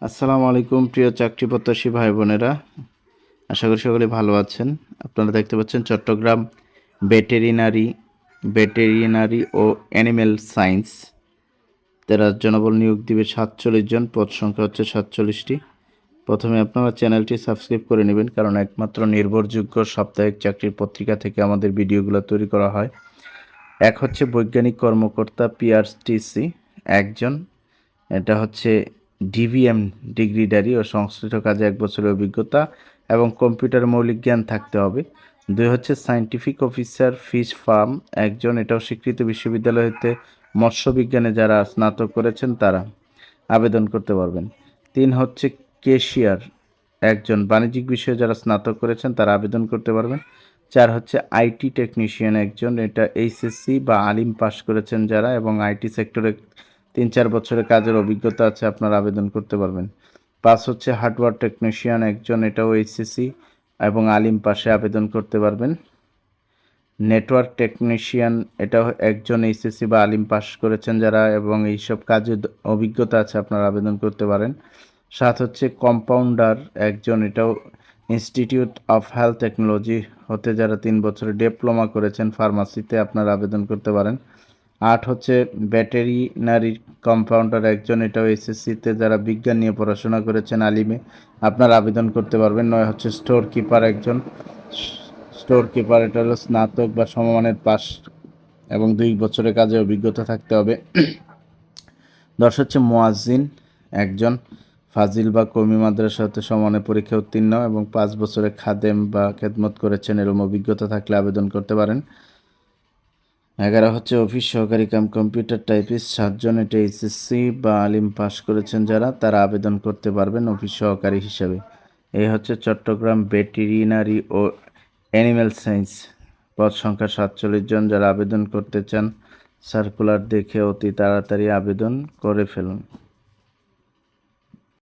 আসসালামু আলাইকুম প্রিয় চাকরি প্রত্যাশী ভাই বোনেরা, আশা করি সকলে ভালো আছেন। আপনারা দেখতে পাচ্ছেন চট্টগ্রাম ভেটেরিনারি ও অ্যানিমেল সায়েন্স তারা জনবল নিয়োগ দিবে 47 জন, পদ সংখ্যা হচ্ছে 47টি। প্রথমে আপনারা চ্যানেলটি সাবস্ক্রাইব করে নেবেন, কারণ একমাত্র নির্ভরযোগ্য সাপ্তাহিক চাকরির পত্রিকা থেকে আমাদের ভিডিওগুলো তৈরি করা হয়। এক হচ্ছে বৈজ্ঞানিক কর্মকর্তা পিআরটিসি একজন, এটা হচ্ছে ডিভিএম ডিগ্রিধারী ও সংশ্লিষ্ট কাজে 1 বছরের অভিজ্ঞতা এবং কম্পিউটার মৌলিক জ্ঞান থাকতে হবে। 2 হচ্ছে সায়েন্টিফিক অফিসার ফিশ ফার্ম একজন, এটাও স্বীকৃত বিশ্ববিদ্যালয় হতে মৎস্য বিজ্ঞানে যারা স্নাতক করেছেন তারা আবেদন করতে পারবেন। 3 হচ্ছে কেশিয়ার একজন, বাণিজ্যিক বিষয়ে যারা স্নাতক করেছেন তারা আবেদন করতে পারবেন। 4 হচ্ছে আইটি টেকনিশিয়ান একজন, এটা এইচএসসি বা আলিম পাস করেছেন যারা এবং আইটি সেক্টরে 3-4 বছরের কাজের অভিজ্ঞতা আছে, আপনারা আবেদন করতে পারবেন। 5 হচ্ছে হার্ডওয়্যার টেকনিশিয়ান একজন, এটাও এইচএসসি এবং আলিম পাশে আবেদন করতে পারবেন। নেটওয়ার্ক টেকনিশিয়ান এটাও একজন এইচএসসি বা আলিম পাস করেছেন যারা এবং এইসব কাজে অভিজ্ঞতা আছে, আপনারা আবেদন করতে পারেন। 7 হচ্ছে কম্পাউন্ডার একজন, এটাও ইনস্টিটিউট অফ হেলথ টেকনোলজি হতে যারা 3 বছরের ডিপ্লোমা করেছেন ফার্মাসিতে, আপনারা আবেদন করতে পারেন। 8 হচ্ছে ভেটেরিনারি কম্পাউন্ডার একজন, এটাও এসএসসিতে যারা বিজ্ঞান নিয়ে পড়াশোনা করেছেন আলিমে, আপনারা আবেদন করতে পারবেন। 9 হচ্ছে স্টোর কিপার একজন, স্টোর কিপার এটা হলো স্নাতক বা সমমানের পাস এবং 2 বছরের কাজে অভিজ্ঞতা থাকতে হবে। 10 হচ্ছে মুয়াজ্জিন একজন, ফাজিল বা কওমি মাদ্রাসা হতে সমানের পরীক্ষা উত্তীর্ণ এবং 5 বছরের খাদেম বা খেদমত করেছেন, এরকম অভিজ্ঞতা থাকলে আবেদন করতে পারেন। 11 হচ্ছে অফিস সহকারী কাম কম্পিউটার টাইপিস্ট 7 জন, এটা এইচএসসি বা আলিম পাস করেছেন যারা, তারা আবেদন করতে পারবেন অফিস সহকারী হিসাবে। এই হচ্ছে চট্টগ্রাম ভেটেরিনারি ও অ্যানিম্যাল সায়েন্স, পদ সংখ্যা 47 জন, যারা আবেদন করতে চান সার্কুলার দেখে অতি তাড়াতাড়ি আবেদন করে ফেলুন।